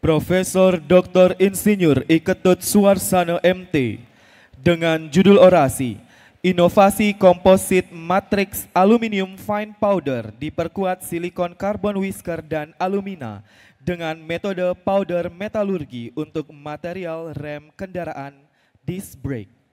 Profesor Dr. Insinyur Iketut Suarsono MT dengan judul orasi Inovasi Komposit Matriks Aluminium Fine Powder diperkuat silikon karbon whisker dan alumina dengan metode powder metalurgi untuk material rem kendaraan disc brake.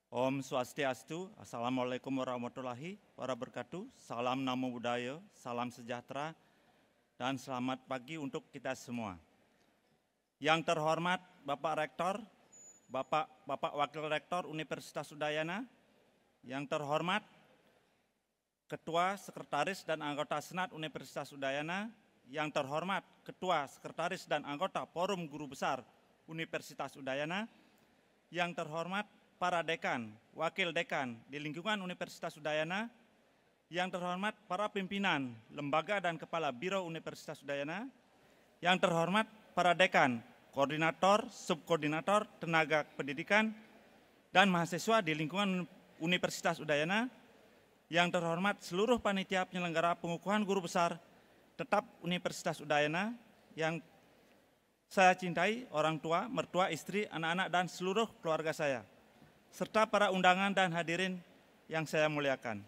Om Swastiastu, Assalamualaikum warahmatullahi wabarakatuh, salam namo buddhaya, salam sejahtera, dan selamat pagi untuk kita semua. Yang terhormat Bapak Rektor, Bapak Wakil Rektor Universitas Udayana, yang terhormat Ketua, Sekretaris, dan Anggota Senat Universitas Udayana, yang terhormat Ketua, Sekretaris, dan Anggota Forum Guru Besar Universitas Udayana, yang terhormat para dekan, wakil dekan di lingkungan Universitas Udayana, yang terhormat para pimpinan, lembaga dan kepala biro Universitas Udayana, yang terhormat para dekan, koordinator, subkoordinator, tenaga pendidikan, dan mahasiswa di lingkungan Universitas Udayana, yang terhormat seluruh panitia penyelenggara pengukuhan guru besar tetap Universitas Udayana, yang saya cintai, orang tua, mertua, istri, anak-anak, dan seluruh keluarga saya, serta para undangan dan hadirin yang saya muliakan.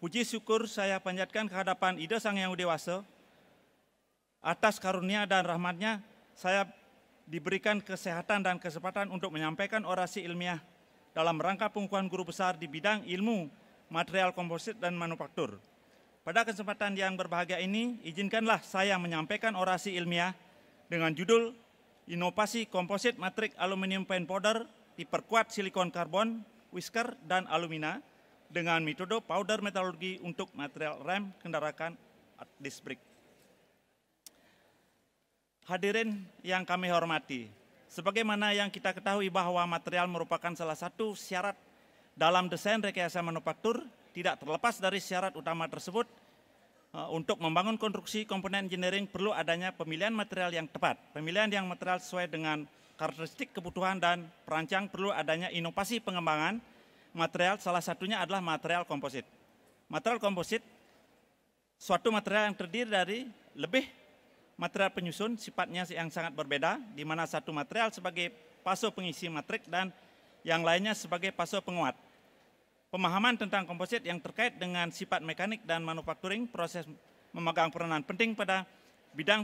Puji syukur saya panjatkan kehadapan Ida Sang Yang Widi Wasa, atas karunia dan rahmatnya saya diberikan kesehatan dan kesempatan untuk menyampaikan orasi ilmiah dalam rangka pengukuhan guru besar di bidang ilmu material komposit dan manufaktur. Pada kesempatan yang berbahagia ini, izinkanlah saya menyampaikan orasi ilmiah dengan judul Inovasi Komposit Matrik Aluminium Fine Powder diperkuat silikon karbon, whisker, dan alumina dengan metode powder metalurgi untuk material rem kendaraan disc brake. Hadirin yang kami hormati, sebagaimana yang kita ketahui bahwa material merupakan salah satu syarat dalam desain rekayasa manufaktur, tidak terlepas dari syarat utama tersebut. Untuk membangun konstruksi komponen engineering perlu adanya pemilihan material yang tepat, pemilihan yang material sesuai dengan karakteristik kebutuhan dan perancang, perlu adanya inovasi pengembangan material, salah satunya adalah material komposit. Material komposit, suatu material yang terdiri dari lebih material penyusun, sifatnya yang sangat berbeda, di mana satu material sebagai paso pengisi matrik dan yang lainnya sebagai paso penguat. Pemahaman tentang komposit yang terkait dengan sifat mekanik dan manufacturing proses memegang peranan penting pada bidang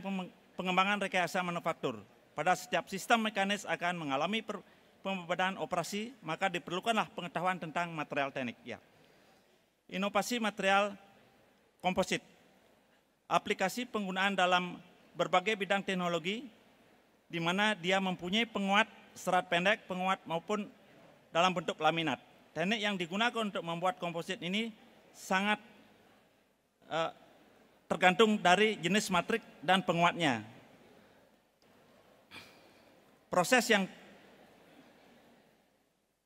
pengembangan rekayasa manufaktur. Pada setiap sistem mekanis akan mengalami pembedahan operasi, maka diperlukanlah pengetahuan tentang material teknik. Ya. Inovasi material komposit, aplikasi penggunaan dalam berbagai bidang teknologi, di mana dia mempunyai penguat serat pendek, penguat maupun dalam bentuk laminat. Teknik yang digunakan untuk membuat komposit ini sangat tergantung dari jenis matrik dan penguatnya. Proses yang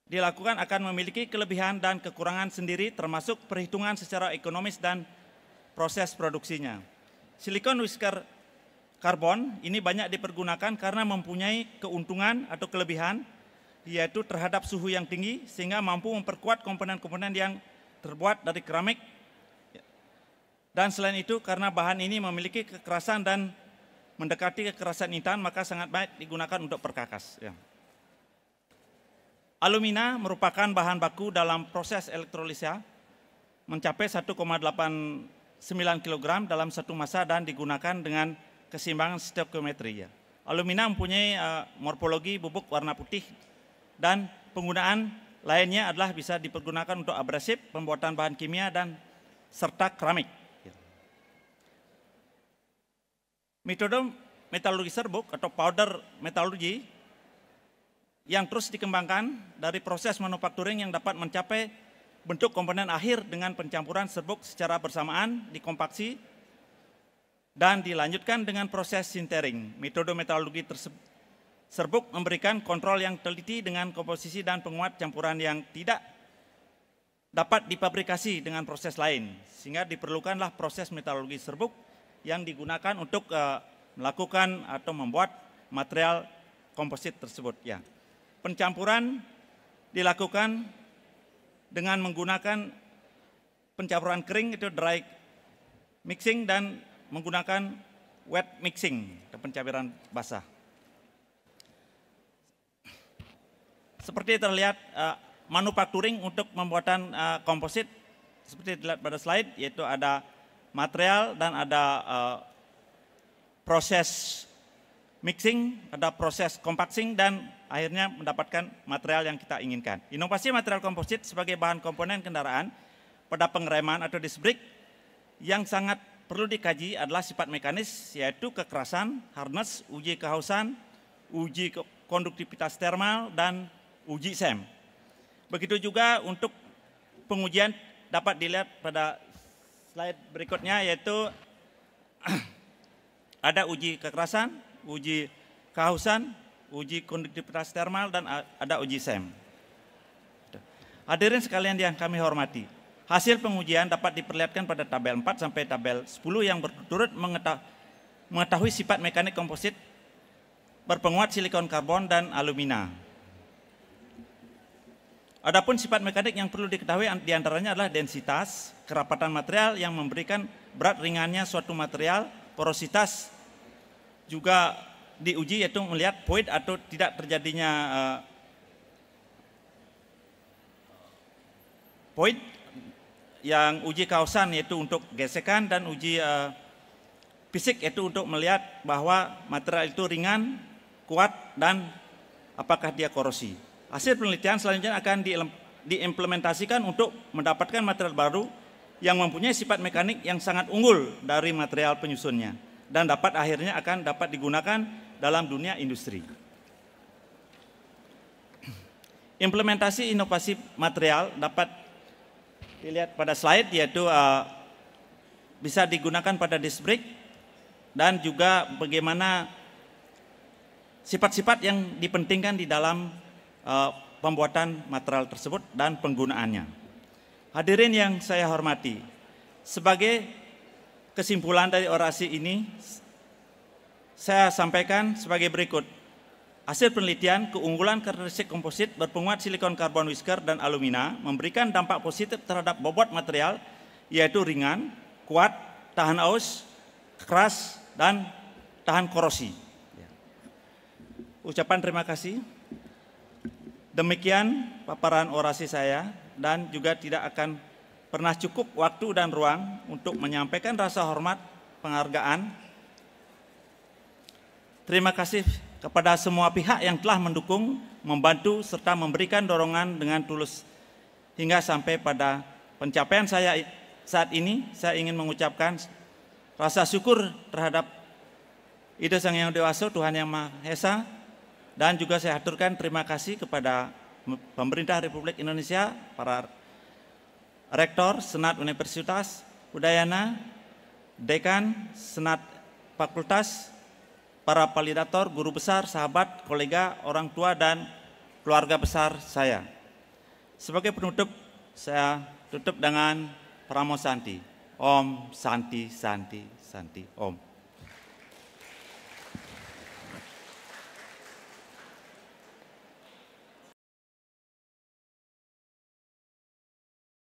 dilakukan akan memiliki kelebihan dan kekurangan sendiri, termasuk perhitungan secara ekonomis dan proses produksinya. Silikon whisker karbon ini banyak dipergunakan karena mempunyai keuntungan atau kelebihan, yaitu terhadap suhu yang tinggi sehingga mampu memperkuat komponen-komponen yang terbuat dari keramik. Dan selain itu karena bahan ini memiliki kekerasan dan mendekati kekerasan intan, maka sangat baik digunakan untuk perkakas. Ya. Alumina merupakan bahan baku dalam proses elektrolisa mencapai 1,89 kg dalam satu massa dan digunakan dengan keseimbangan stoikiometri. Ya. Alumina mempunyai morfologi bubuk warna putih, dan penggunaan lainnya adalah bisa dipergunakan untuk abrasif, pembuatan bahan kimia, dan serta keramik. Metode metalurgi serbuk atau powder metalurgi yang terus dikembangkan dari proses manufacturing yang dapat mencapai bentuk komponen akhir dengan pencampuran serbuk secara bersamaan, dikompaksi, dan dilanjutkan dengan proses sintering. Metode metalurgi serbuk memberikan kontrol yang teliti dengan komposisi dan penguat campuran yang tidak dapat dipabrikasi dengan proses lain, sehingga diperlukanlah proses metalurgi serbuk yang digunakan untuk melakukan atau membuat material komposit tersebut. Ya. Pencampuran dilakukan dengan menggunakan pencampuran kering itu dry mixing dan menggunakan wet mixing atau pencampuran basah. Seperti terlihat manufacturing untuk pembuatan komposit seperti dilihat pada slide, yaitu ada material dan ada proses mixing, ada proses compaction, dan akhirnya mendapatkan material yang kita inginkan. Inovasi material komposit sebagai bahan komponen kendaraan pada pengereman atau disc brake yang sangat perlu dikaji adalah sifat mekanis, yaitu kekerasan, harness, uji kehausan, uji konduktivitas thermal, dan uji SEM. Begitu juga untuk pengujian dapat dilihat pada slide berikutnya, yaitu ada uji kekerasan, uji kehausan, uji konduktivitas thermal, dan ada uji SEM. Hadirin sekalian yang kami hormati, hasil pengujian dapat diperlihatkan pada tabel 4 sampai tabel 10 yang berturut mengetahui sifat mekanik komposit berpenguat silikon karbon dan alumina. Adapun sifat mekanik yang perlu diketahui diantaranya adalah densitas, kerapatan material yang memberikan berat ringannya suatu material, porositas juga diuji, yaitu melihat void atau tidak terjadinya void, yang uji kehausan yaitu untuk gesekan, dan uji fisik yaitu untuk melihat bahwa material itu ringan, kuat, dan apakah dia korosi. Hasil penelitian selanjutnya akan diimplementasikan untuk mendapatkan material baru yang mempunyai sifat mekanik yang sangat unggul dari material penyusunnya dan akhirnya akan dapat digunakan dalam dunia industri. Implementasi inovasi material dapat dilihat pada slide, yaitu bisa digunakan pada disc brake dan juga bagaimana sifat-sifat yang dipentingkan di dalam pembuatan material tersebut dan penggunaannya. Hadirin yang saya hormati, sebagai kesimpulan dari orasi ini, saya sampaikan sebagai berikut. Hasil penelitian, keunggulan karakteristik komposit berpenguat silikon karbon whisker dan alumina memberikan dampak positif terhadap bobot material, yaitu ringan, kuat, tahan aus, keras, dan tahan korosi. Ucapan terima kasih. Demikian paparan orasi saya, dan juga tidak akan pernah cukup waktu dan ruang untuk menyampaikan rasa hormat, penghargaan. Terima kasih kepada semua pihak yang telah mendukung, membantu, serta memberikan dorongan dengan tulus hingga sampai pada pencapaian saya saat ini. Saya ingin mengucapkan rasa syukur terhadap Ida Sang Yang Dewasa, Tuhan Yang Maha Esa, dan juga saya aturkan terima kasih kepada pemerintah Republik Indonesia, para rektor, senat Universitas Udayana, dekan, senat fakultas, para validator, guru besar, sahabat, kolega, orang tua, dan keluarga besar saya. Sebagai penutup, saya tutup dengan Pramo Santi. Om Santi Santi Santi Om.